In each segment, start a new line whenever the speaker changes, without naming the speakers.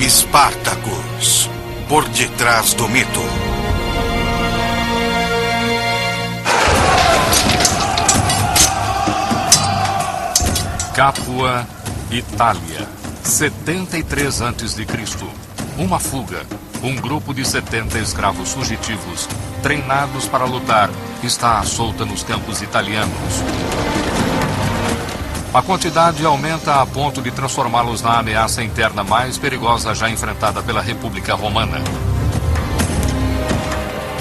Spartacus, por detrás do mito.
Capua, Itália, 73 a.C. Uma fuga. Um grupo de 70 escravos fugitivos, treinados para lutar, está à solta nos campos italianos. A quantidade aumenta a ponto de transformá-los na ameaça interna mais perigosa já enfrentada pela República Romana.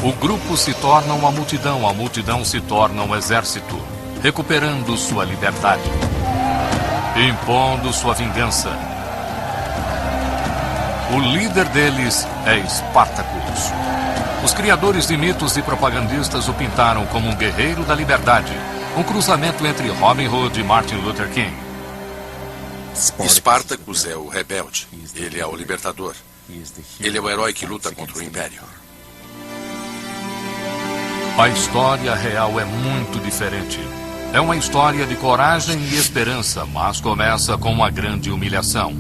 O grupo se torna uma multidão, a multidão se torna um exército, recuperando sua liberdade, impondo sua vingança. O líder deles é Spartacus. Os criadores de mitos e propagandistas o pintaram como um guerreiro da liberdade, um cruzamento entre Robin Hood e Martin Luther King.
Spartacus é o rebelde. Ele é o libertador. Ele é o herói que luta contra o Império.
A história real é muito diferente. É uma história de coragem e esperança, mas começa com uma grande humilhação.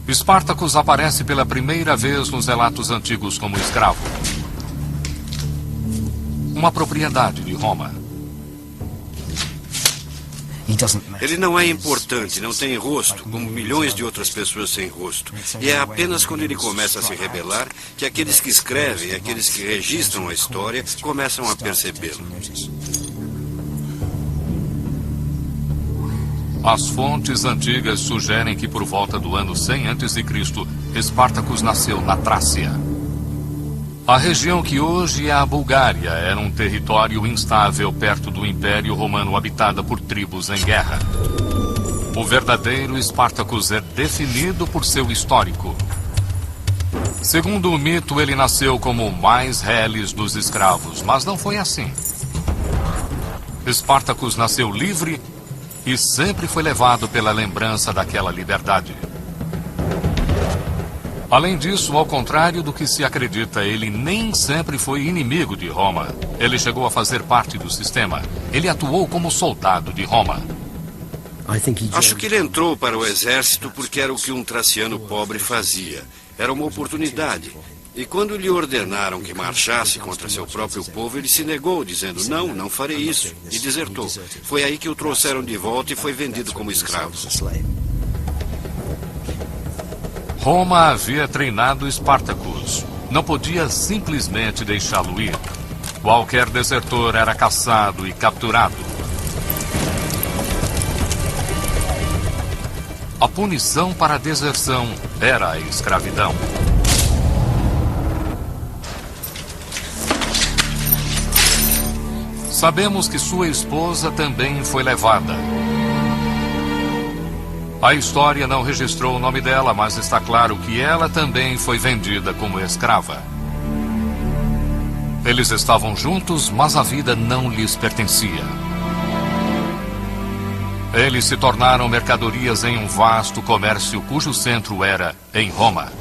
Spartacus aparece pela primeira vez nos relatos antigos como escravo. Uma propriedade de Roma.
Ele não é importante, não tem rosto, como milhões de outras pessoas sem rosto. E é apenas quando ele começa a se rebelar que aqueles que escrevem, aqueles que registram a história, começam a percebê-lo.
As fontes antigas sugerem que por volta do ano 100 a.C., Spartacus nasceu na Trácia. A região que hoje é a Bulgária era um território instável perto do Império Romano, habitada por tribos em guerra. O verdadeiro Spartacus é definido por seu histórico. Segundo o mito, ele nasceu como o mais reles dos escravos, mas não foi assim. Spartacus nasceu livre e sempre foi levado pela lembrança daquela liberdade. Além disso, ao contrário do que se acredita, ele nem sempre foi inimigo de Roma. Ele chegou a fazer parte do sistema. Ele atuou como soldado de Roma.
Acho que ele entrou para o exército porque era o que um traciano pobre fazia. Era uma oportunidade. E quando lhe ordenaram que marchasse contra seu próprio povo, ele se negou, dizendo, não farei isso, e desertou. Foi aí que o trouxeram de volta e foi vendido como escravo.
Roma havia treinado Spartacus. Não podia simplesmente deixá-lo ir. Qualquer desertor era caçado e capturado. A punição para a deserção era a escravidão. Sabemos que sua esposa também foi levada. A história não registrou o nome dela, mas está claro que ela também foi vendida como escrava. Eles estavam juntos, mas a vida não lhes pertencia. Eles se tornaram mercadorias em um vasto comércio cujo centro era em Roma.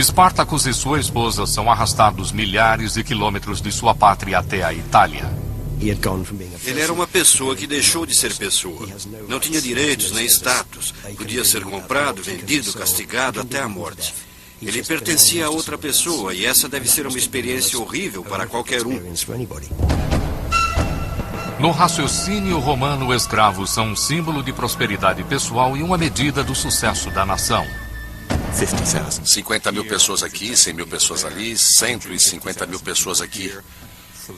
Spartacus e sua esposa são arrastados milhares de quilômetros de sua pátria até a Itália.
Ele era uma pessoa que deixou de ser pessoa. Não tinha direitos nem status. Podia ser comprado, vendido, castigado até a morte. Ele pertencia a outra pessoa e essa deve ser uma experiência horrível para qualquer um.
No raciocínio romano, escravos são um símbolo de prosperidade pessoal e uma medida do sucesso da nação.
50 mil pessoas aqui, 100 mil pessoas ali, 150 mil pessoas aqui.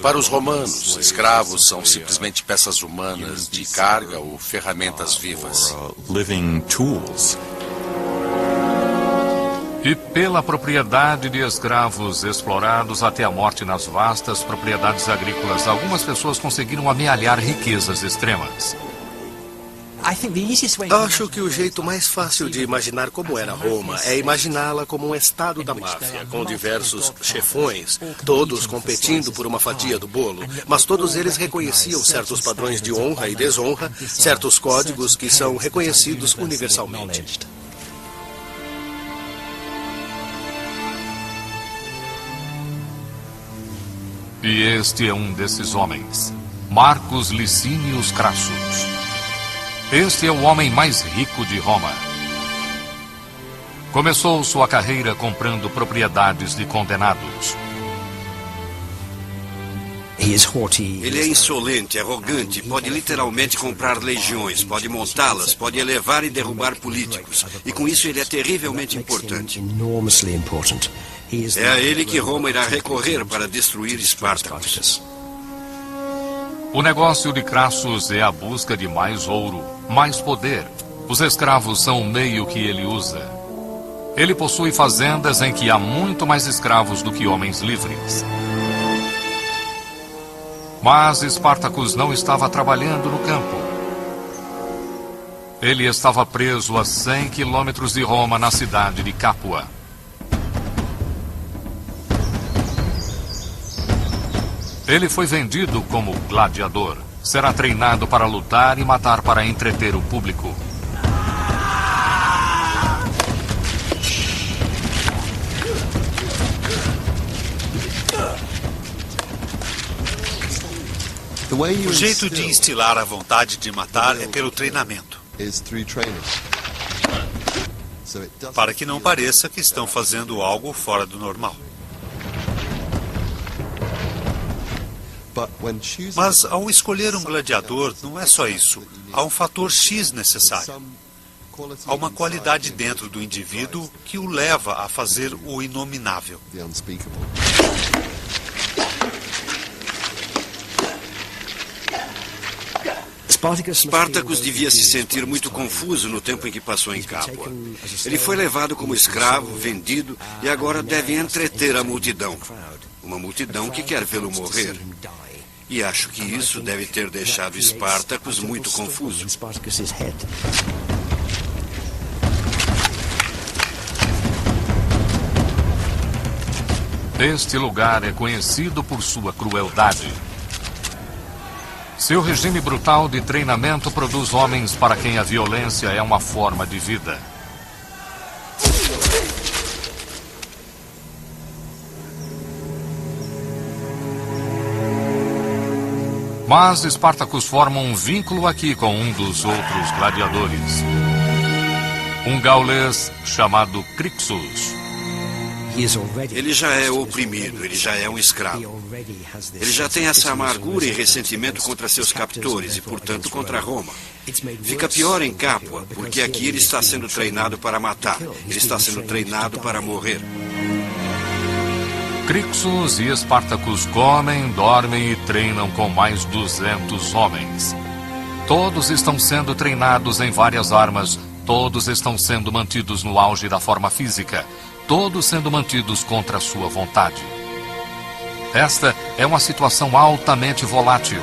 Para os romanos, escravos são simplesmente peças humanas de carga ou ferramentas vivas.
E pela propriedade de escravos explorados até a morte nas vastas propriedades agrícolas, algumas pessoas conseguiram amealhar riquezas extremas.
Acho que o jeito mais fácil de imaginar como era Roma é imaginá-la como um estado da máfia, com diversos chefões, todos competindo por uma fatia do bolo, mas todos eles reconheciam certos padrões de honra e desonra, certos códigos que são reconhecidos universalmente.
E este é um desses homens, Marcus Licinius Crassus. Este é o homem mais rico de Roma. Começou sua carreira comprando propriedades de condenados.
Ele é insolente, arrogante, pode literalmente comprar legiões, pode montá-las, pode elevar e derrubar políticos. E com isso ele é terrivelmente importante. É a ele que Roma irá recorrer para destruir Espartacus.
O negócio de Crassus é a busca de mais ouro, mais poder. Os escravos são o meio que ele usa. Ele possui fazendas em que há muito mais escravos do que homens livres. Mas Espartacus não estava trabalhando no campo. Ele estava preso a 100 quilômetros de Roma, na cidade de Capua. Ele foi vendido como gladiador. Será treinado para lutar e matar para entreter o público.
O jeito de instilar a vontade de matar é pelo treinamento. Para que não pareça que estão fazendo algo fora do normal. Mas ao escolher um gladiador, não é só isso. Há um fator X necessário. Há uma qualidade dentro do indivíduo que o leva a fazer o inominável.
Spartacus devia se sentir muito confuso no tempo em que passou em Capua. Ele foi levado como escravo, vendido, e agora deve entreter a multidão. Uma multidão que quer vê-lo morrer. E acho que isso deve ter deixado Spartacus muito confuso.
Este lugar é conhecido por sua crueldade. Seu regime brutal de treinamento produz homens para quem a violência é uma forma de vida. Mas Spartacus forma um vínculo aqui com um dos outros gladiadores. Um gaulês chamado Crixus.
Ele já é oprimido, ele já é um escravo. Ele já tem essa amargura e ressentimento contra seus captores e, portanto, contra Roma. Fica pior em Capua, porque aqui ele está sendo treinado para matar. Ele está sendo treinado para morrer.
Crixus e Spartacus comem, dormem e treinam com mais 200 homens. Todos estão sendo treinados em várias armas, todos estão sendo mantidos no auge da forma física, todos sendo mantidos contra a sua vontade. Esta é uma situação altamente volátil,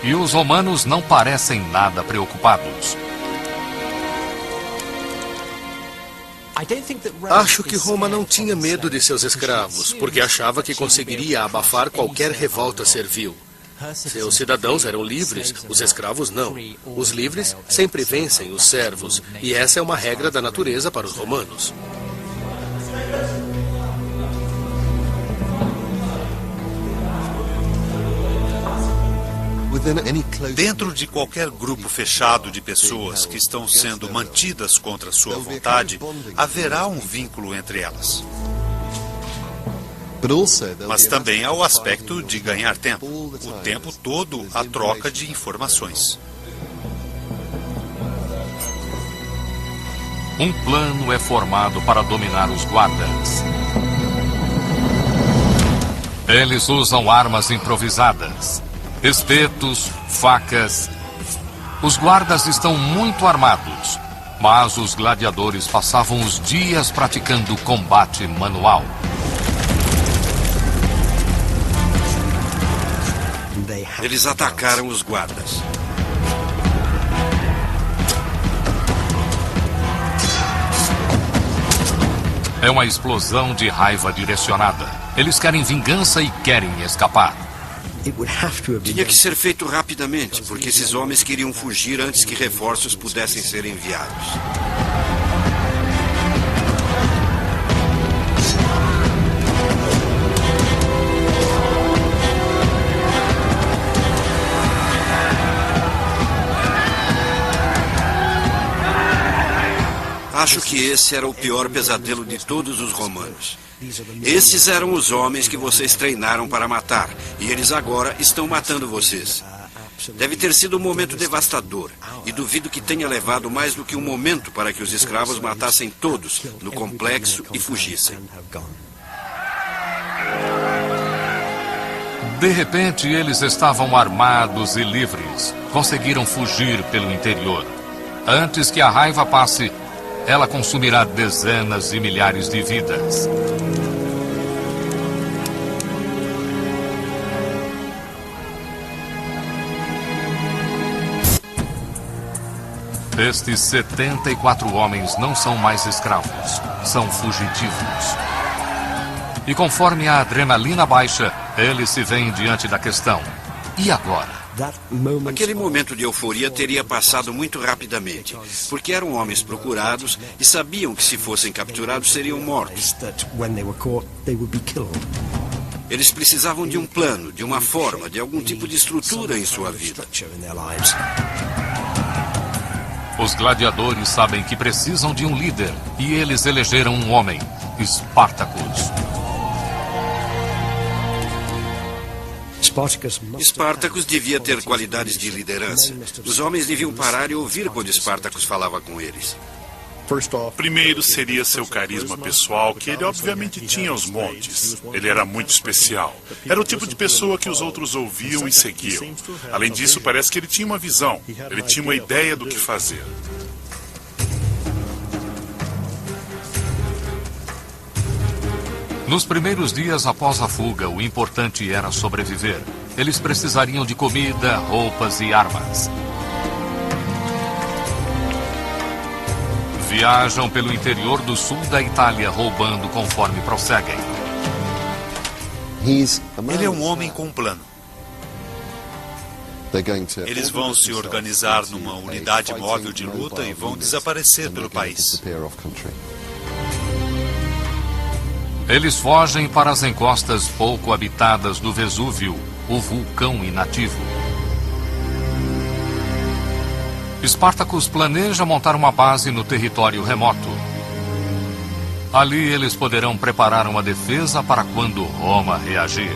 e os romanos não parecem nada preocupados.
Acho que Roma não tinha medo de seus escravos, porque achava que conseguiria abafar qualquer revolta servil. Seus cidadãos eram livres, os escravos não. Os livres sempre vencem os servos, e essa é uma regra da natureza para os romanos.
Dentro de qualquer grupo fechado de pessoas que estão sendo mantidas contra sua vontade, haverá um vínculo entre elas. Mas também há o aspecto de ganhar tempo. O tempo todo a troca de informações.
Um plano é formado para dominar os guardas. Eles usam armas improvisadas. Espetos, facas. Os guardas estão muito armados, mas os gladiadores passavam os dias praticando combate manual.
Eles atacaram os guardas.
É uma explosão de raiva direcionada. Eles querem vingança e querem escapar.
Tinha que ser feito rapidamente, porque esses homens queriam fugir antes que reforços pudessem ser enviados. Acho que esse era o pior pesadelo de todos os romanos. Esses eram os homens que vocês treinaram para matar, e eles agora estão matando vocês. Deve ter sido um momento devastador, e duvido que tenha levado mais do que um momento para que os escravos matassem todos no complexo e fugissem.
De repente, eles estavam armados e livres. Conseguiram fugir pelo interior. Antes que a raiva passe, ela consumirá dezenas e milhares de vidas. Estes 74 homens não são mais escravos, são fugitivos. E conforme a adrenalina baixa, eles se veem diante da questão: e agora?
Aquele momento de euforia teria passado muito rapidamente, porque eram homens procurados e sabiam que se fossem capturados seriam mortos. Eles precisavam de um plano, de uma forma, de algum tipo de estrutura em sua vida.
Os gladiadores sabem que precisam de um líder, e eles elegeram um homem, Espartacus.
Espartacus devia ter qualidades de liderança. Os homens deviam parar e ouvir quando Espartacus falava com eles.
Primeiro seria seu carisma pessoal, que ele obviamente tinha aos montes. Ele era muito especial. Era o tipo de pessoa que os outros ouviam e seguiam. Além disso, parece que ele tinha uma visão. Ele tinha uma ideia do que fazer.
Nos primeiros dias após a fuga, o importante era sobreviver. Eles precisariam de comida, roupas e armas. Viajam pelo interior do sul da Itália, roubando conforme prosseguem.
Ele é um homem com um plano. Eles vão se organizar numa unidade móvel de luta e vão desaparecer pelo país.
Eles fogem para as encostas pouco habitadas do Vesúvio, o vulcão inativo. Espartacus planeja montar uma base no território remoto. Ali eles poderão preparar uma defesa para quando Roma reagir.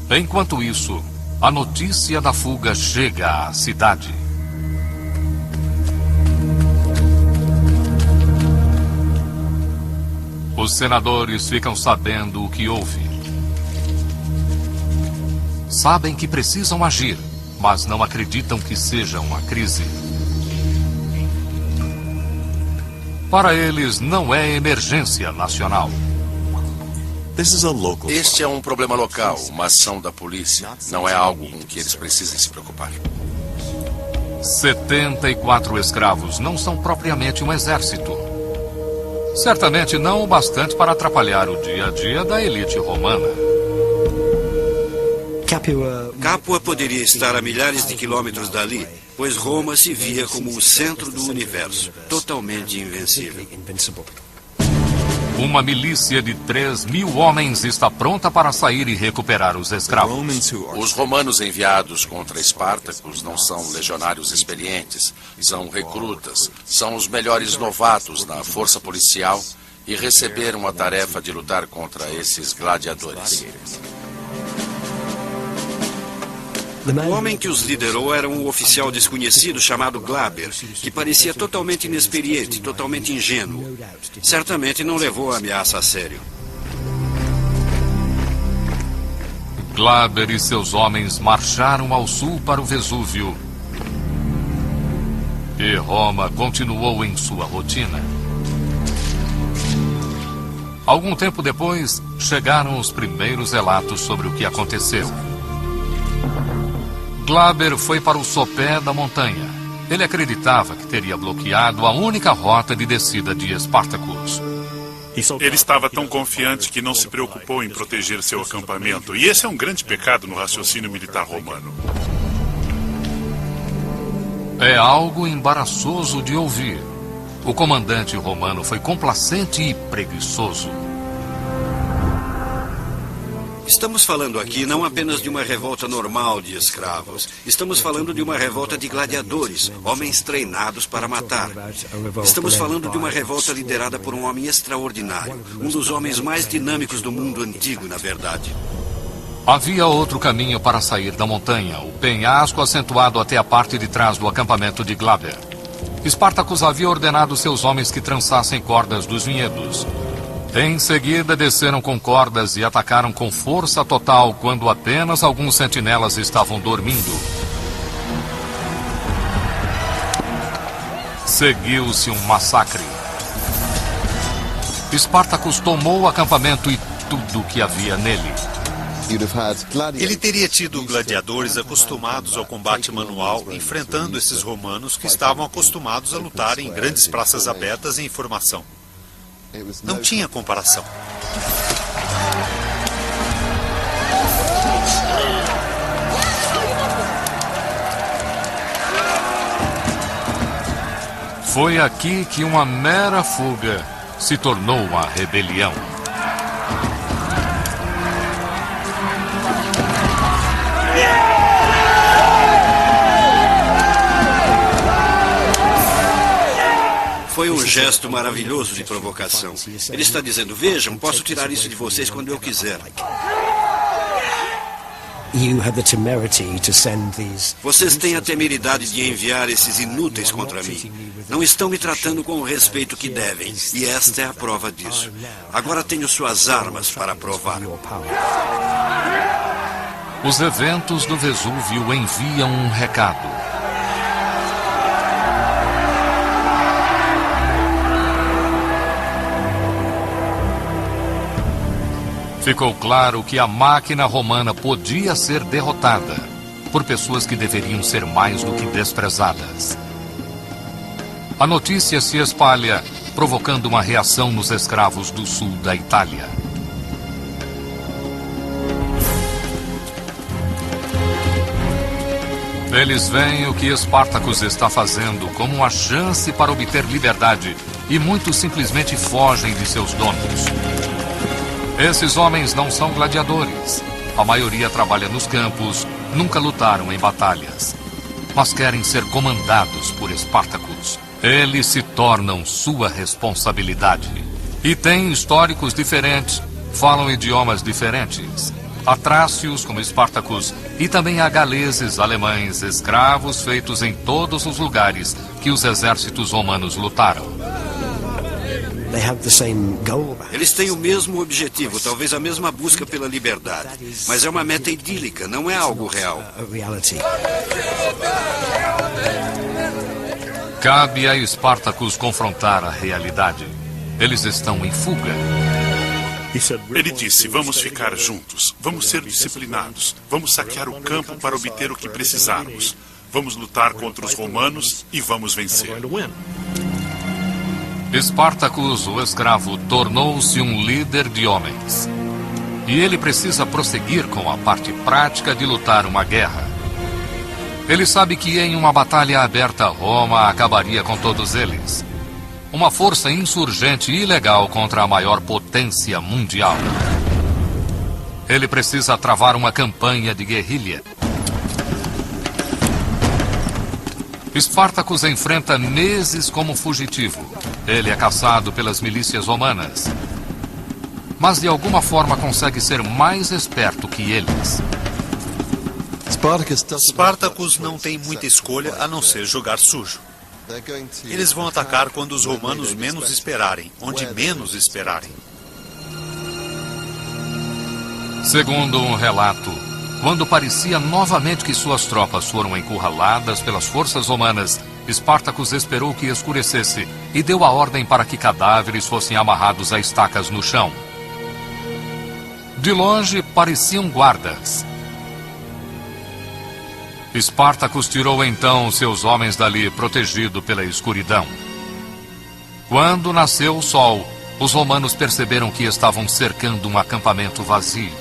Enquanto isso, a notícia da fuga chega à cidade. Os senadores ficam sabendo o que houve. Sabem que precisam agir, mas não acreditam que seja uma crise. Para eles, não é emergência nacional.
Este é um problema local, uma ação da polícia. Não é algo com que eles precisem se preocupar.
74 escravos não são propriamente um exército. Certamente não o bastante para atrapalhar o dia a dia da elite romana.
Capua poderia estar a milhares de quilômetros dali, pois Roma se via como o centro do universo, totalmente invencível.
Uma milícia de 3.000 homens está pronta para sair e recuperar os escravos.
Os romanos enviados contra Espartacus não são legionários experientes, são recrutas, são os melhores novatos na força policial e receberam a tarefa de lutar contra esses gladiadores.
O homem que os liderou era um oficial desconhecido chamado Glaber, que parecia totalmente inexperiente, totalmente ingênuo. Certamente não levou a ameaça a sério.
Glaber e seus homens marcharam ao sul para o Vesúvio. E Roma continuou em sua rotina. Algum tempo depois, chegaram os primeiros relatos sobre o que aconteceu. Glaber foi para o sopé da montanha. Ele acreditava que teria bloqueado a única rota de descida de Espartacus.
Ele estava tão confiante que não se preocupou em proteger seu acampamento. E esse é um grande pecado no raciocínio militar romano.
É algo embaraçoso de ouvir. O comandante romano foi complacente e preguiçoso.
Estamos falando aqui não apenas de uma revolta normal de escravos. Estamos falando de uma revolta de gladiadores, homens treinados para matar. Estamos falando de uma revolta liderada por um homem extraordinário, um dos homens mais dinâmicos do mundo antigo, na verdade.
Havia outro caminho para sair da montanha, o penhasco acentuado até a parte de trás do acampamento de Glaber. Spartacus havia ordenado seus homens que trançassem cordas dos vinhedos. Em seguida, desceram com cordas e atacaram com força total quando apenas alguns sentinelas estavam dormindo. Seguiu-se um massacre. Spartacus tomou o acampamento e tudo o que havia nele.
Ele teria tido gladiadores acostumados ao combate manual, enfrentando esses romanos que estavam acostumados a lutar em grandes praças abertas em formação. Não tinha comparação.
Foi aqui que uma mera fuga se tornou uma rebelião.
Foi um gesto maravilhoso de provocação. Ele está dizendo, vejam, posso tirar isso de vocês quando eu quiser. Vocês têm a temeridade de enviar esses inúteis contra mim. Não estão me tratando com o respeito que devem, e esta é a prova disso. Agora tenho suas armas para provar.
Os eventos do Vesúvio enviam um recado. Ficou claro que a máquina romana podia ser derrotada por pessoas que deveriam ser mais do que desprezadas. A notícia se espalha, provocando uma reação nos escravos do sul da Itália. Eles veem o que Spartacus está fazendo como uma chance para obter liberdade e muitos simplesmente fogem de seus donos. Esses homens não são gladiadores. A maioria trabalha nos campos, nunca lutaram em batalhas, mas querem ser comandados por Spartacus. Eles se tornam sua responsabilidade. E têm históricos diferentes, falam idiomas diferentes. Há trácios como Spartacus e também há galeses, alemães, escravos feitos em todos os lugares que os exércitos romanos lutaram.
Eles têm o mesmo objetivo, talvez a mesma busca pela liberdade. Mas é uma meta idílica, não é algo real.
Cabe a Spartacus confrontar a realidade. Eles estão em fuga.
Ele disse, vamos ficar juntos, vamos ser disciplinados, vamos saquear o campo para obter o que precisarmos. Vamos lutar contra os romanos e vamos vencer.
Spartacus, o escravo, tornou-se um líder de homens. E ele precisa prosseguir com a parte prática de lutar uma guerra. Ele sabe que em uma batalha aberta, Roma acabaria com todos eles. Uma força insurgente e ilegal contra a maior potência mundial. Ele precisa travar uma campanha de guerrilha. Spartacus enfrenta meses como fugitivo. Ele é caçado pelas milícias romanas. Mas de alguma forma consegue ser mais esperto que eles.
Spartacus não tem muita escolha a não ser jogar sujo. Eles vão atacar quando os romanos menos esperarem, onde menos esperarem.
Segundo um relato, quando parecia novamente que suas tropas foram encurraladas pelas forças romanas, Spartacus esperou que escurecesse e deu a ordem para que cadáveres fossem amarrados a estacas no chão. De longe, pareciam guardas. Spartacus tirou então seus homens dali, protegido pela escuridão. Quando nasceu o sol, os romanos perceberam que estavam cercando um acampamento vazio.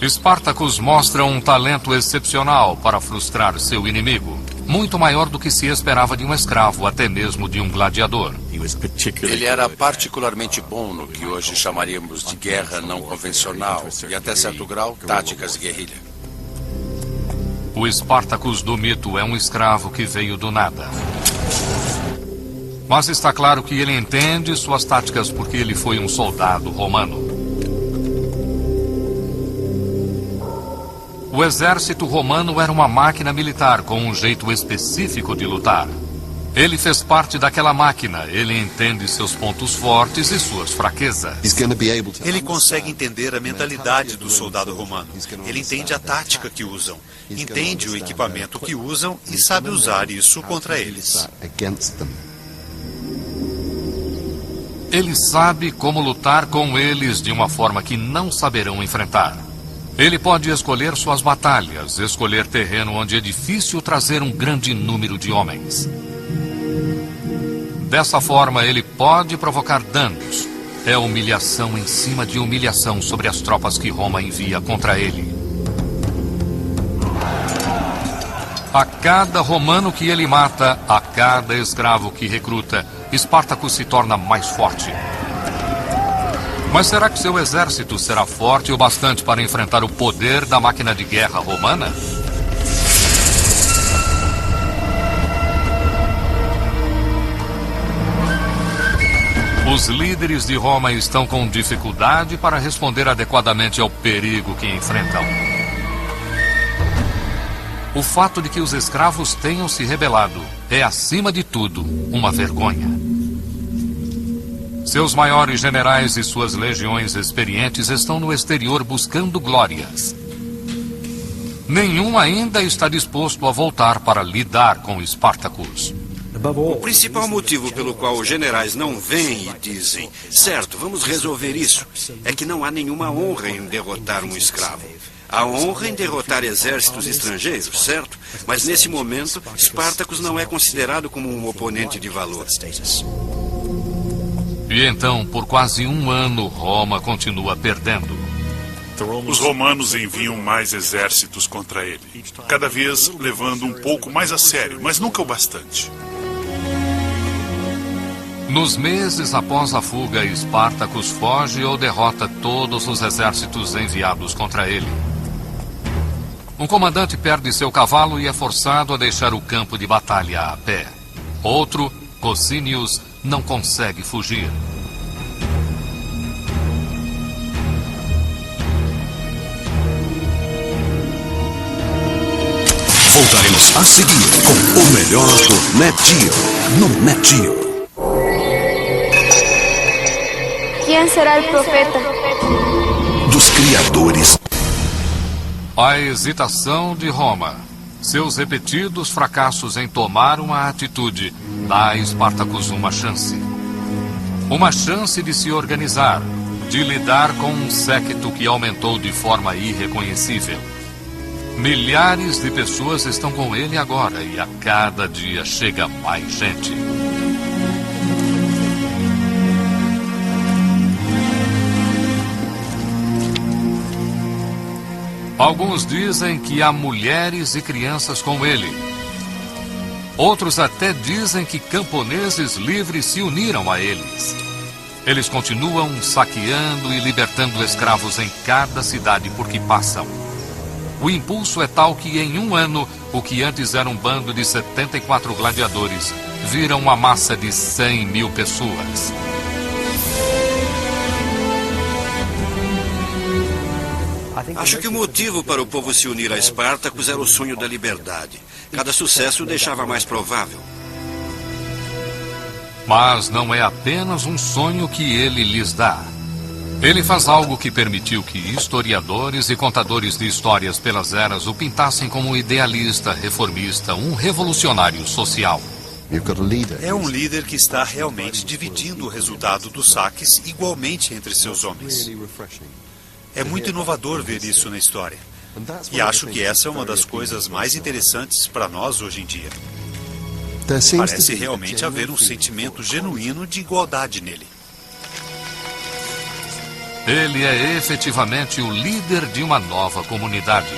Spartacus mostra um talento excepcional para frustrar seu inimigo. muito maior do que se esperava de um escravo, até mesmo de um gladiador.
Ele era particularmente bom no que hoje chamaríamos de guerra não convencional e, até certo grau, táticas de guerrilha.
O Spartacus do mito é um escravo que veio do nada. Mas está claro que ele entende suas táticas porque ele foi um soldado romano. O exército romano era uma máquina militar com um jeito específico de lutar. Ele fez parte daquela máquina, ele entende seus pontos fortes e suas fraquezas.
Ele consegue entender a mentalidade do soldado romano. Ele entende a tática que usam, entende o equipamento que usam e sabe usar isso contra eles.
Ele sabe como lutar com eles de uma forma que não saberão enfrentar. Ele pode escolher suas batalhas, escolher terreno onde é difícil trazer um grande número de homens. Dessa forma, ele pode provocar danos. É humilhação em cima de humilhação sobre as tropas que Roma envia contra ele. A cada romano que ele mata, a cada escravo que recruta, Espartaco se torna mais forte. Mas será que seu exército será forte o bastante para enfrentar o poder da máquina de guerra romana? Os líderes de Roma estão com dificuldade para responder adequadamente ao perigo que enfrentam. O fato de que os escravos tenham se rebelado é, acima de tudo, uma vergonha. Seus maiores generais e suas legiões experientes estão no exterior buscando glórias. Nenhum ainda está disposto a voltar para lidar com Spartacus.
O principal motivo pelo qual os generais não vêm e dizem, certo, vamos resolver isso, é que não há nenhuma honra em derrotar um escravo. Há honra em derrotar exércitos estrangeiros, certo? Mas nesse momento, Spartacus não é considerado como um oponente de valor.
E então, por quase um ano, Roma continua perdendo.
Os romanos enviam mais exércitos contra ele, cada vez levando um pouco mais a sério, mas nunca o bastante.
Nos meses após a fuga, Spartacus foge ou derrota todos os exércitos enviados contra ele. Um comandante perde seu cavalo e é forçado a deixar o campo de batalha a pé. Outro, Cocinius, não consegue fugir.
Voltaremos a seguir com o melhor do Nat Geo, no Nat Geo.
Quem será o profeta?
Dos criadores.
A hesitação de Roma, seus repetidos fracassos em tomar uma atitude, dá a Spartacus uma chance. Uma chance de se organizar, de lidar com um séquito que aumentou de forma irreconhecível. Milhares de pessoas estão com ele agora e a cada dia chega mais gente. Alguns dizem que há mulheres e crianças com ele. Outros até dizem que camponeses livres se uniram a eles. Eles continuam saqueando e libertando escravos em cada cidade por que passam. O impulso é tal que em um ano, o que antes era um bando de 74 gladiadores, vira uma massa de 100 mil pessoas.
Acho que o motivo para o povo se unir a Spartacus era o sonho da liberdade. Cada sucesso o deixava mais provável.
Mas não é apenas um sonho que ele lhes dá. Ele faz algo que permitiu que historiadores e contadores de histórias pelas eras o pintassem como um idealista, reformista, um revolucionário social.
É um líder que está realmente dividindo o resultado dos saques igualmente entre seus homens. É muito inovador ver isso na história. E acho que essa é uma das coisas mais interessantes para nós hoje em dia. Parece realmente haver um sentimento genuíno de igualdade nele.
Ele é efetivamente o líder de uma nova comunidade.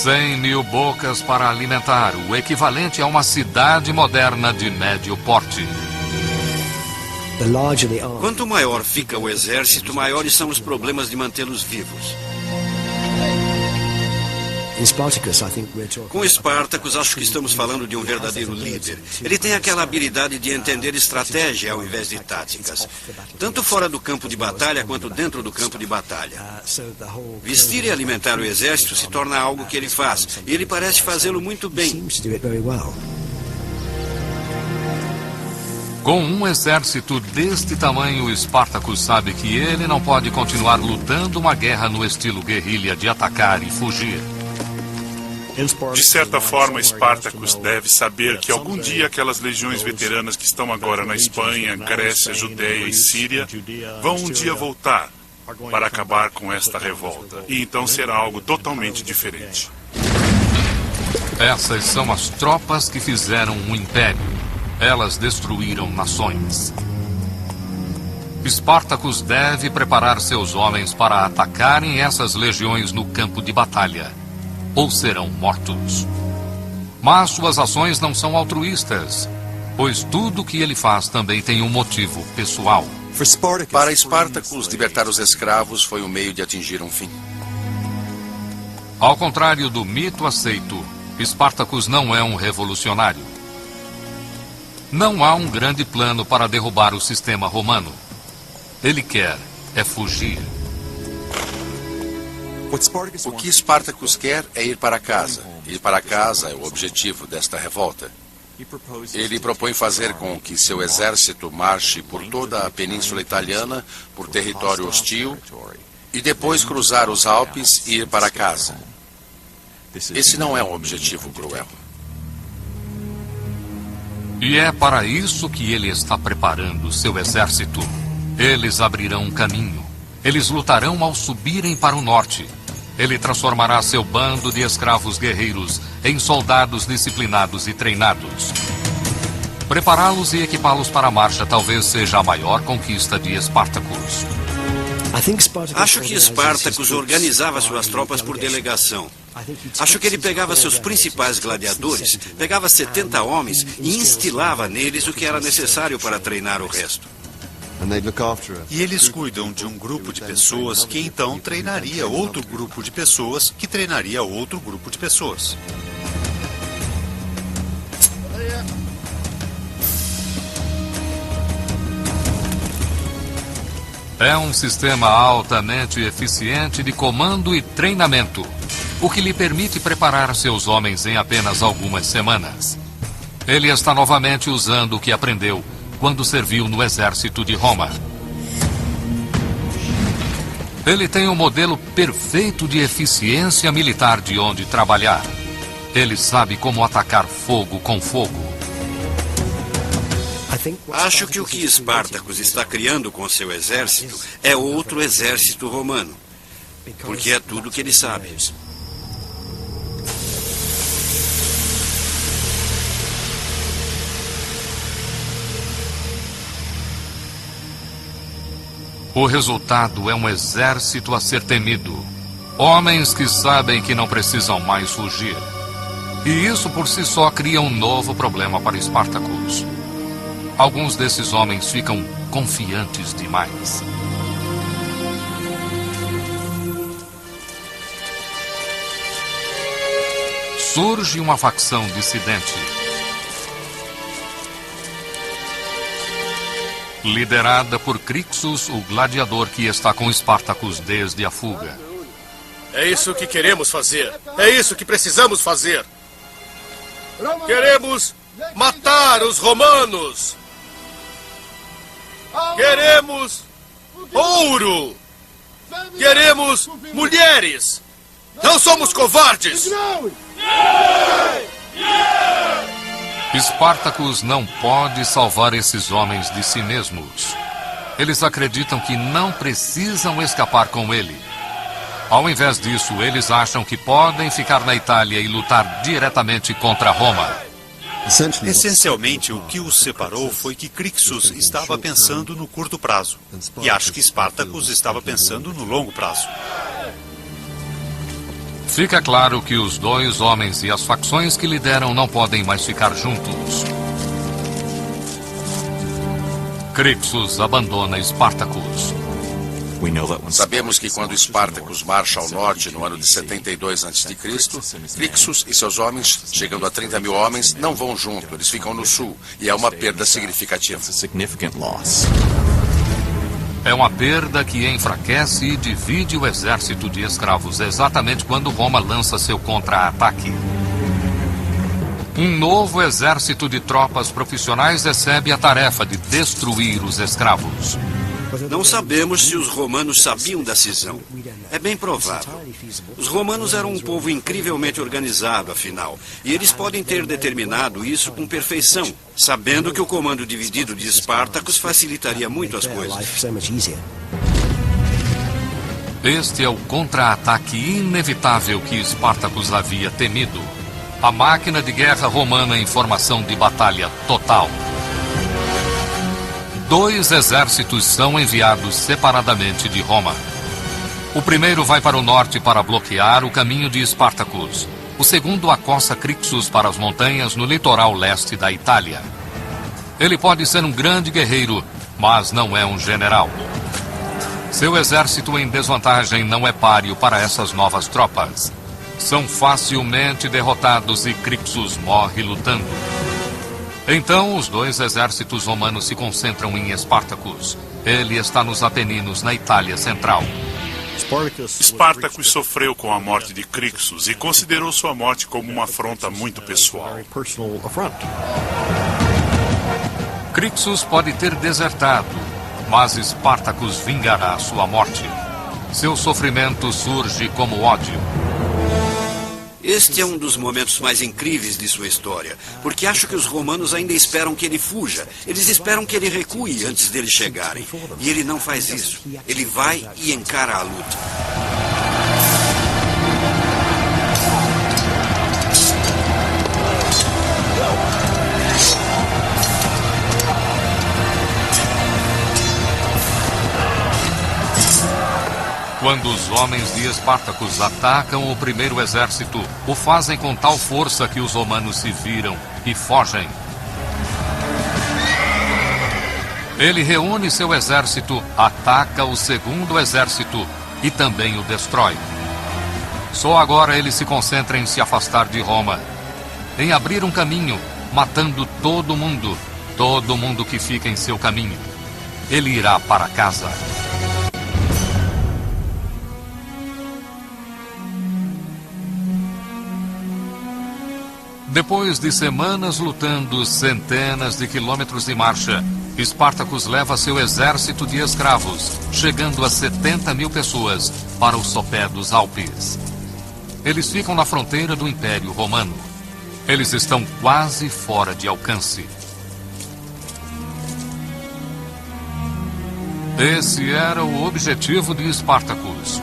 100.000 bocas para alimentar, o equivalente a uma cidade moderna de médio porte.
Quanto maior fica o exército, maiores são os problemas de mantê-los vivos. Com Spartacus, acho que estamos falando de um verdadeiro líder. Ele tem aquela habilidade de entender estratégia ao invés de táticas, tanto fora do campo de batalha quanto dentro do campo de batalha. Vestir e alimentar o exército se torna algo que ele faz, e ele parece fazê-lo muito bem.
Com um exército deste tamanho, Spartacus sabe que ele não pode continuar lutando uma guerra no estilo guerrilha de atacar e fugir.
De certa forma, Spartacus deve saber que algum dia aquelas legiões veteranas que estão agora na Espanha, Grécia, Judéia e Síria vão um dia voltar para acabar com esta revolta. E então será algo totalmente diferente.
Essas são as tropas que fizeram um império. Elas destruíram nações. Spartacus deve preparar seus homens para atacarem essas legiões no campo de batalha, ou serão mortos. Mas suas ações não são altruístas, pois tudo o que ele faz também tem um motivo pessoal.
Para Spartacus, libertar os escravos foi um meio de atingir um fim.
Ao contrário do mito aceito, Spartacus não é um revolucionário. Não há um grande plano para derrubar o sistema romano. Ele quer é fugir.
O que Spartacus quer é ir para casa. Ir para casa é o objetivo desta revolta. Ele propõe fazer com que seu exército marche por toda a península italiana, por território hostil, e depois cruzar os Alpes e ir para casa. Esse não é um objetivo cruel.
E é para isso que ele está preparando seu exército. Eles abrirão um caminho. Eles lutarão ao subirem para o norte. Ele transformará seu bando de escravos guerreiros em soldados disciplinados e treinados. Prepará-los e equipá-los para a marcha talvez seja a maior conquista de Spartacus.
Acho que Spartacus organizava suas tropas por delegação. Acho que ele pegava seus principais gladiadores, pegava 70 homens e instilava neles o que era necessário para treinar o resto.
E eles cuidam de um grupo de pessoas que então treinaria outro grupo de pessoas que treinaria outro grupo de pessoas.
É um sistema altamente eficiente de comando e treinamento, o que lhe permite preparar seus homens em apenas algumas semanas. Ele está novamente usando o que aprendeu quando serviu no exército de Roma. Ele tem um modelo perfeito de eficiência militar de onde trabalhar. Ele sabe como atacar fogo com fogo.
Acho que o que Spartacus está criando com seu exército é outro exército romano, porque é tudo o que ele sabe.
O resultado é um exército a ser temido. Homens que sabem que não precisam mais fugir. E isso por si só cria um novo problema para Spartacus. Alguns desses homens ficam confiantes demais. Surge uma facção dissidente, liderada por Crixus, o gladiador que está com Spartacus desde a fuga.
É isso que queremos fazer. É isso que precisamos fazer. Queremos matar os romanos. Queremos ouro. Queremos mulheres. Não somos covardes.
Spartacus não pode salvar esses homens de si mesmos. Eles acreditam que não precisam escapar com ele. Ao invés disso, eles acham que podem ficar na Itália e lutar diretamente contra Roma.
Essencialmente, o que os separou foi que Crixus estava pensando no curto prazo. E acho que Spartacus estava pensando no longo prazo.
Fica claro que os dois homens e as facções que lideram não podem mais ficar juntos. Crixus abandona Spartacus.
Sabemos que quando Spartacus marcha ao norte no ano de 72 a.C., Crixus e seus homens, chegando a 30 mil homens, não vão junto, eles ficam no sul, e é uma perda significativa.
É uma perda que enfraquece e divide o exército de escravos exatamente quando Roma lança seu contra-ataque. Um novo exército de tropas profissionais recebe a tarefa de destruir os escravos.
Não sabemos se os romanos sabiam da cisão. É bem provável. Os romanos eram um povo incrivelmente organizado, afinal, e eles podem ter determinado isso com perfeição, sabendo que o comando dividido de Espartacus facilitaria muito as coisas.
Este é o contra-ataque inevitável que Spartacus havia temido. A máquina de guerra romana em formação de batalha total. 2 exércitos são enviados separadamente de Roma. O primeiro vai para o norte para bloquear o caminho de Spartacus. O segundo acossa Crixus para as montanhas no litoral leste da Itália. Ele pode ser um grande guerreiro, mas não é um general. Seu exército em desvantagem não é páreo para essas novas tropas. São facilmente derrotados e Crixus morre lutando. Então, os 2 exércitos romanos se concentram em Spartacus. Ele está nos Apeninos, na Itália Central.
Spartacus sofreu com a morte de Crixus e considerou sua morte como uma afronta muito pessoal.
Crixus pode ter desertado, mas Spartacus vingará sua morte. Seu sofrimento surge como ódio.
Este é um dos momentos mais incríveis de sua história, porque acho que os romanos ainda esperam que ele fuja. Eles esperam que ele recue antes deles chegarem. E ele não faz isso. Ele vai e encara a luta.
Quando os homens de Espartacus atacam o primeiro exército, o fazem com tal força que os romanos se viram e fogem. Ele reúne seu exército, ataca o segundo exército e também o destrói. Só agora ele se concentra em se afastar de Roma, em abrir um caminho, matando todo mundo que fica em seu caminho. Ele irá para casa. Depois de semanas lutando centenas de quilômetros de marcha, Spartacus leva seu exército de escravos, chegando a 70 mil pessoas, para o sopé dos Alpes. Eles ficam na fronteira do Império Romano. Eles estão quase fora de alcance. Esse era o objetivo de Spartacus.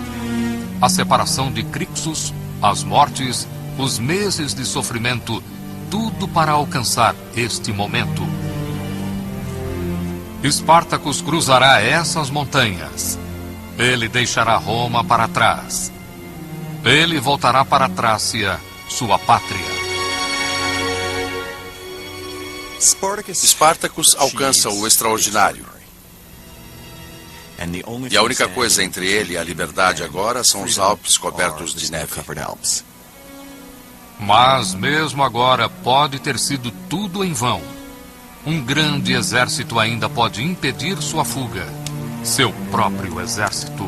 A separação de Crixus, as mortes, os meses de sofrimento, tudo para alcançar este momento. Spartacus cruzará essas montanhas. Ele deixará Roma para trás. Ele voltará para Trácia, sua pátria.
Spartacus alcança o extraordinário. E a única coisa entre ele e a liberdade agora são os Alpes cobertos de neve.
Mas mesmo agora pode ter sido tudo em vão. Um grande exército ainda pode impedir sua fuga. Seu próprio exército.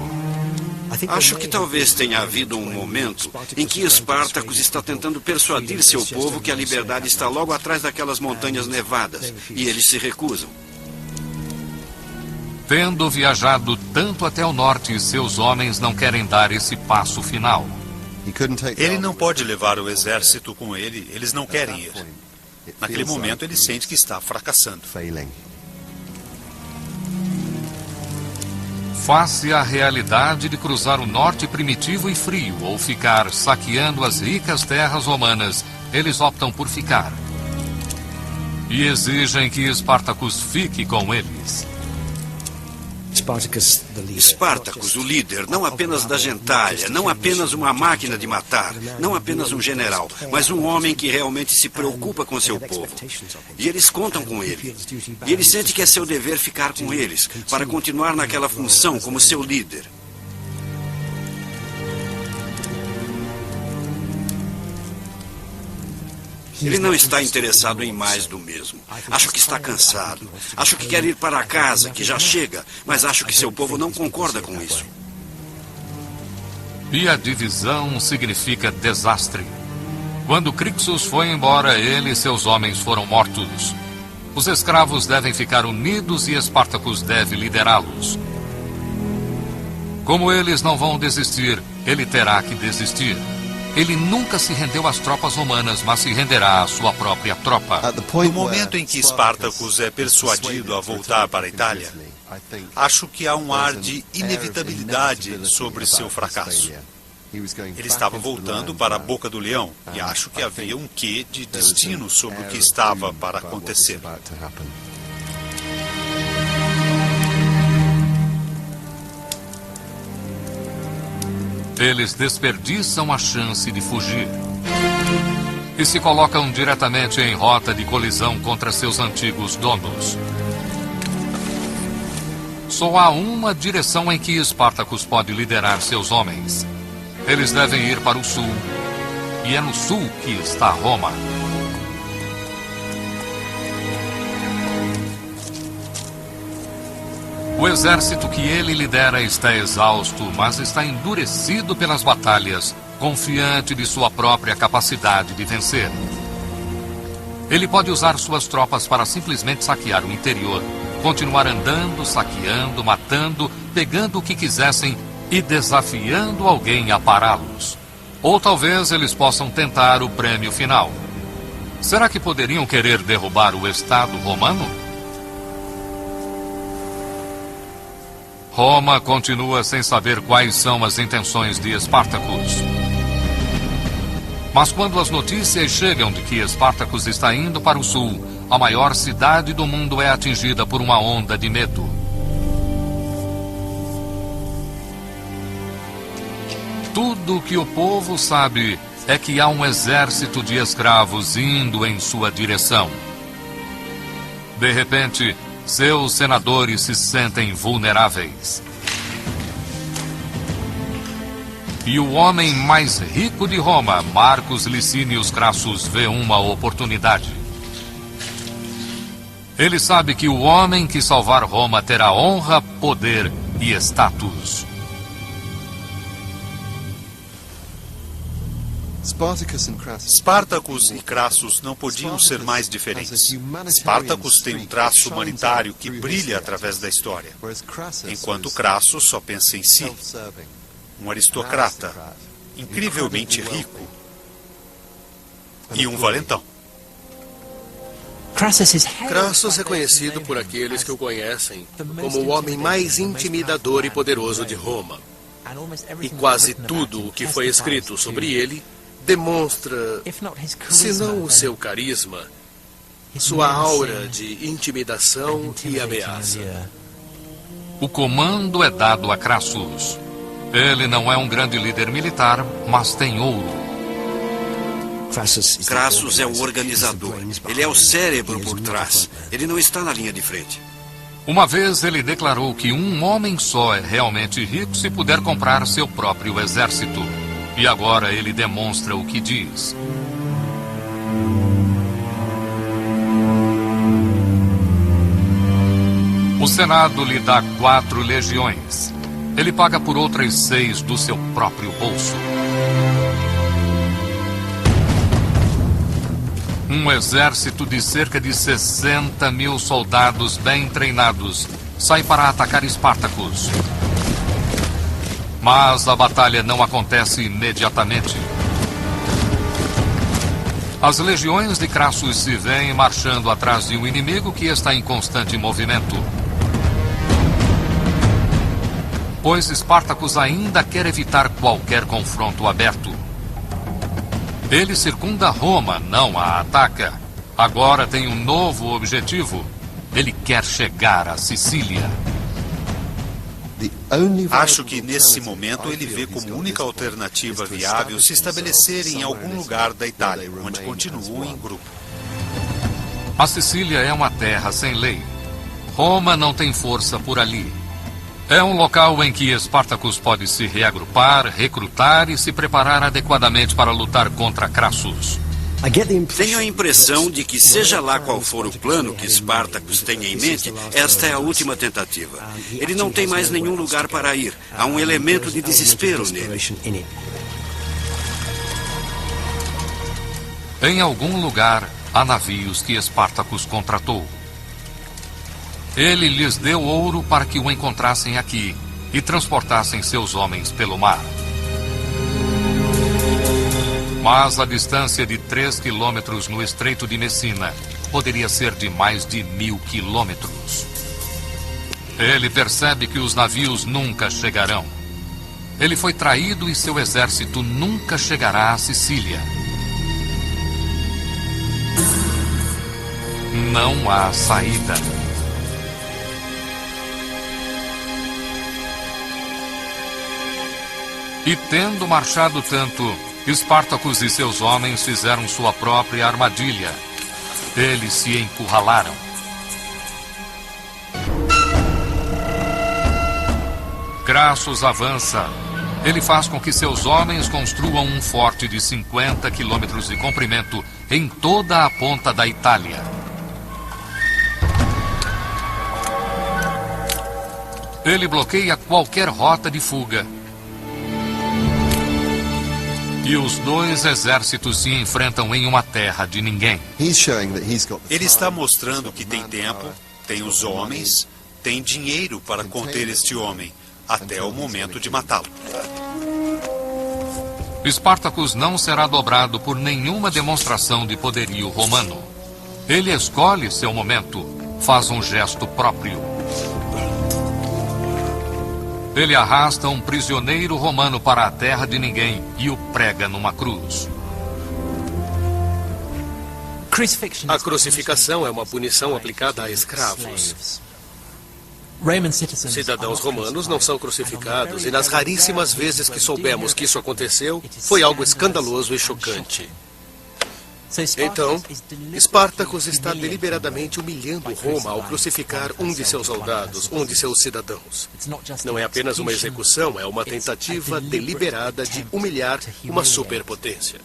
Acho que talvez tenha havido um momento em que Spartacus está tentando persuadir seu povo que a liberdade está logo atrás daquelas montanhas nevadas, e eles se recusam.
Tendo viajado tanto até o norte, seus homens não querem dar esse passo final.
Ele não pode levar o exército com ele, eles não querem ir. Naquele momento ele sente que está fracassando.
Face à realidade de cruzar o norte primitivo e frio ou ficar saqueando as ricas terras romanas, eles optam por ficar. E exigem que Spartacus fique com eles.
Spartacus, o líder, não apenas da gentalha, não apenas uma máquina de matar, não apenas um general, mas um homem que realmente se preocupa com seu povo. E eles contam com ele. E ele sente que é seu dever ficar com eles, para continuar naquela função como seu líder. Ele não está interessado em mais do mesmo. Acho que está cansado. Acho que quer ir para casa, que já chega, mas acho que seu povo não concorda com isso.
E a divisão significa desastre. Quando Crixus foi embora, ele e seus homens foram mortos. Os escravos devem ficar unidos e Espartacus deve liderá-los. Como eles não vão desistir, ele terá que desistir. Ele nunca se rendeu às tropas romanas, mas se renderá à sua própria tropa.
No momento em que Spartacus é persuadido a voltar para a Itália, acho que há um ar de inevitabilidade sobre seu fracasso. Ele estava voltando para a boca do leão e acho que havia um quê de destino sobre o que estava para acontecer.
Eles desperdiçam a chance de fugir e se colocam diretamente em rota de colisão contra seus antigos donos. Só há uma direção em que Spartacus pode liderar seus homens. Eles devem ir para o sul, e é no sul que está Roma. O exército que ele lidera está exausto, mas está endurecido pelas batalhas, confiante de sua própria capacidade de vencer. Ele pode usar suas tropas para simplesmente saquear o interior, continuar andando, saqueando, matando, pegando o que quisessem e desafiando alguém a pará-los. Ou talvez eles possam tentar o prêmio final. Será que poderiam querer derrubar o Estado romano? Roma continua sem saber quais são as intenções de Spartacus. Mas quando as notícias chegam de que Spartacus está indo para o sul, a maior cidade do mundo é atingida por uma onda de medo. Tudo o que o povo sabe é que há um exército de escravos indo em sua direção. De repente, seus senadores se sentem vulneráveis. E o homem mais rico de Roma, Marcus Licinius Crassus, vê uma oportunidade. Ele sabe que o homem que salvar Roma terá honra, poder e status.
Spartacus e Crassus não podiam ser mais diferentes. Spartacus tem um traço humanitário que brilha através da história, enquanto Crassus só pensa em si. Um aristocrata, incrivelmente rico e um valentão.
Crassus é conhecido por aqueles que o conhecem como o homem mais intimidador e poderoso de Roma. E quase tudo o que foi escrito sobre ele demonstra, se não o seu carisma, sua aura de intimidação e ameaça.
O comando é dado a Crassus. Ele não é um grande líder militar, mas tem ouro.
Crassus é o organizador. Ele é o cérebro por trás. Ele não está na linha de frente.
Uma vez ele declarou que um homem só é realmente rico se puder comprar seu próprio exército. E agora ele demonstra o que diz. O Senado lhe dá 4 legiões. Ele paga por outras 6 do seu próprio bolso. Um exército de cerca de 60 mil soldados bem treinados sai para atacar Spartacus. Mas a batalha não acontece imediatamente. As legiões de Crassus se veem marchando atrás de um inimigo que está em constante movimento. Pois Spartacus ainda quer evitar qualquer confronto aberto. Ele circunda Roma, não a ataca. Agora tem um novo objetivo. Ele quer chegar à Sicília.
Acho que nesse momento ele vê como única alternativa viável se estabelecer em algum lugar da Itália, onde continuam em grupo.
A Sicília é uma terra sem lei. Roma não tem força por ali. É um local em que Espartacus pode se reagrupar, recrutar e se preparar adequadamente para lutar contra Crassus.
Tenho a impressão de que, seja lá qual for o plano que Spartacus tenha em mente, esta é a última tentativa. Ele não tem mais nenhum lugar para ir. Há um elemento de desespero nele.
Em algum lugar, há navios que Espartacus contratou. Ele lhes deu ouro para que o encontrassem aqui e transportassem seus homens pelo mar. Mas a distância de 3 quilômetros no Estreito de Messina poderia ser de mais de 1000 quilômetros. Ele percebe que os navios nunca chegarão. Ele foi traído e seu exército nunca chegará à Sicília. Não há saída. E tendo marchado tanto, Espartacus e seus homens fizeram sua própria armadilha. Eles se encurralaram. Crassus avança. Ele faz com que seus homens construam um forte de 50 quilômetros de comprimento em toda a ponta da Itália. Ele bloqueia qualquer rota de fuga. E os dois exércitos se enfrentam em uma terra de ninguém.
Ele está mostrando que tem tempo, tem os homens, tem dinheiro para conter este homem, até o momento de matá-lo.
Espartacus não será dobrado por nenhuma demonstração de poderio romano. Ele escolhe seu momento, faz um gesto próprio. Ele arrasta um prisioneiro romano para a terra de ninguém e o prega numa cruz.
A crucificação é uma punição aplicada a escravos. Cidadãos romanos não são crucificados, e nas raríssimas vezes que soubemos que isso aconteceu, foi algo escandaloso e chocante. Então, Espartacus está deliberadamente humilhando Roma ao crucificar um de seus soldados, um de seus cidadãos. Não é apenas uma execução, é uma tentativa deliberada de humilhar uma superpotência.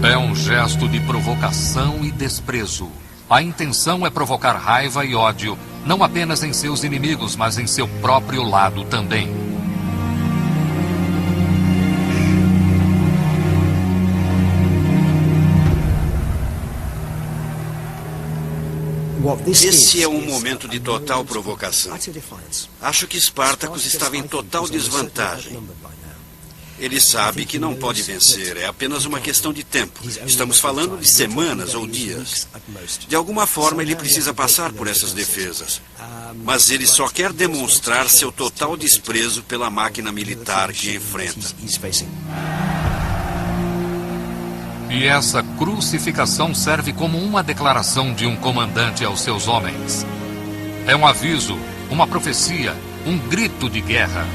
É um gesto de provocação e desprezo. A intenção é provocar raiva e ódio, não apenas em seus inimigos, mas em seu próprio lado também.
Esse é um momento de total provocação. Acho que Spartacus estava em total desvantagem. Ele sabe que não pode vencer, é apenas uma questão de tempo. Estamos falando de semanas ou dias. De alguma forma, ele precisa passar por essas defesas. Mas ele só quer demonstrar seu total desprezo pela máquina militar que enfrenta.
E essa crucificação serve como uma declaração de um comandante aos seus homens. É um aviso, uma profecia, um grito de guerra.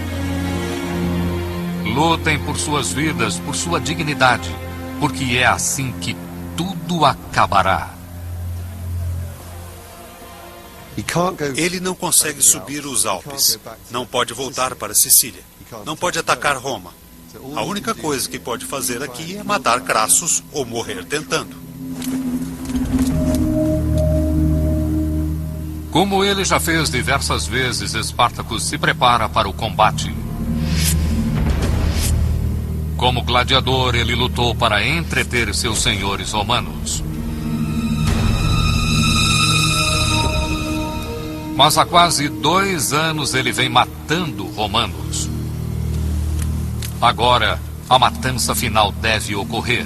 Lutem por suas vidas, por sua dignidade, porque é assim que tudo acabará.
Ele não consegue subir os Alpes, não pode voltar para Sicília, não pode atacar Roma. A única coisa que pode fazer aqui é matar Crassus ou morrer tentando.
Como ele já fez diversas vezes, Espartacus se prepara para o combate. Como gladiador, ele lutou para entreter seus senhores romanos. Mas há quase 2 anos ele vem matando romanos. Agora, a matança final deve ocorrer.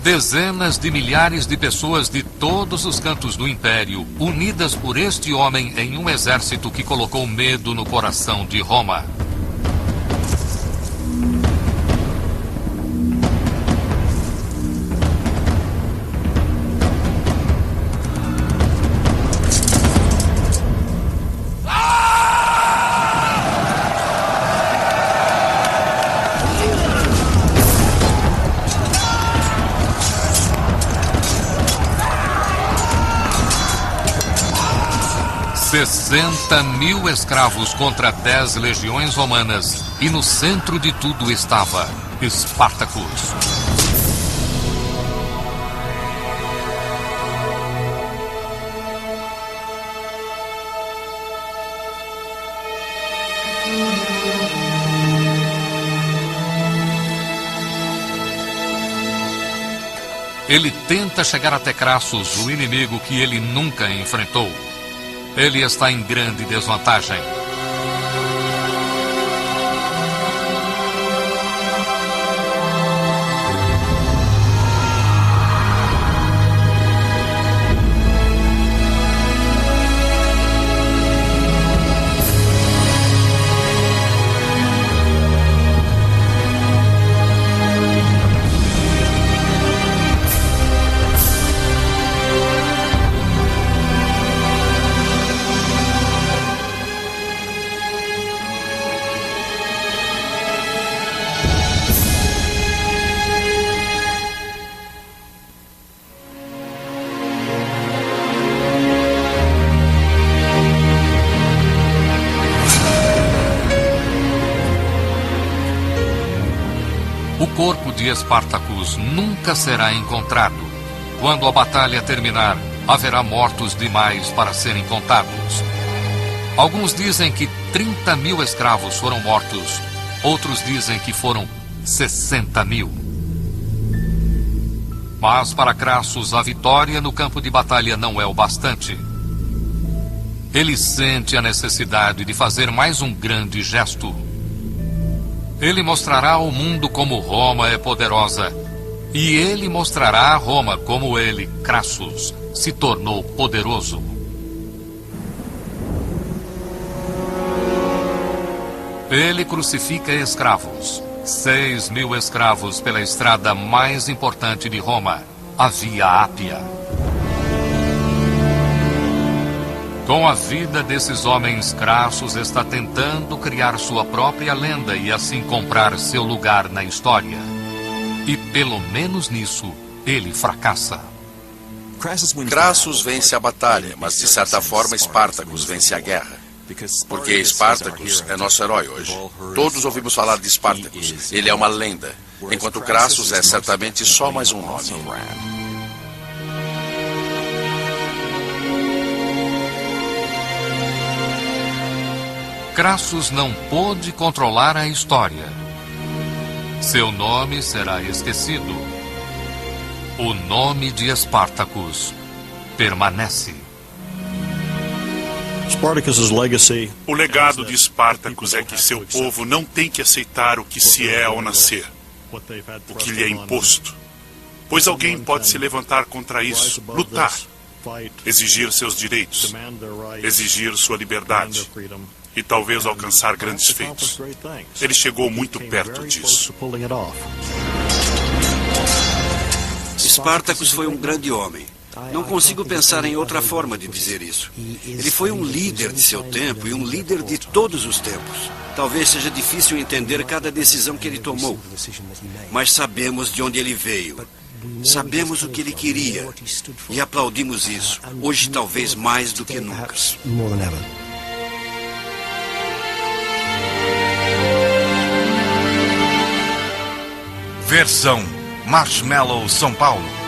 Dezenas de milhares de pessoas de todos os cantos do Império, unidas por este homem em um exército que colocou medo no coração de Roma. $60.000 escravos contra 10 legiões romanas, e no centro de tudo estava Espartacus. Ele tenta chegar até Crassus, o inimigo que ele nunca enfrentou. Ele está em grande desvantagem. O corpo de Espartacus nunca será encontrado. Quando a batalha terminar, haverá mortos demais para serem contados. Alguns dizem que 30.000 escravos foram mortos. Outros dizem que foram 60.000. Mas para Crassus, a vitória no campo de batalha não é o bastante. Ele sente a necessidade de fazer mais um grande gesto. Ele mostrará ao mundo como Roma é poderosa. E ele mostrará a Roma como ele, Crassus, se tornou poderoso. Ele crucifica escravos. 6.000 escravos pela estrada mais importante de Roma, a Via Ápia. Com a vida desses homens, Crassus está tentando criar sua própria lenda e assim comprar seu lugar na história. E pelo menos nisso, ele fracassa.
Crassus vence a batalha, mas de certa forma Espartacus vence a guerra. Porque Espartacus é nosso herói hoje. Todos ouvimos falar de Espartacus. Ele é uma lenda, enquanto Crassus é certamente só mais um nome.
Crassus não pôde controlar a história. Seu nome será esquecido. O nome de Espartacus permanece.
O legado de Espartacus é que seu povo não tem que aceitar o que se é ao nascer, o que lhe é imposto. Pois alguém pode se levantar contra isso, lutar, exigir seus direitos, exigir sua liberdade e talvez alcançar grandes feitos. Ele chegou muito perto disso.
Espartacus foi um grande homem. Não consigo pensar em outra forma de dizer isso. Ele foi um líder de seu tempo e um líder de todos os tempos. Talvez seja difícil entender cada decisão que ele tomou, mas sabemos de onde ele veio. Sabemos o que ele queria e aplaudimos isso, hoje talvez mais do que nunca.
Versão Marshmallow São Paulo.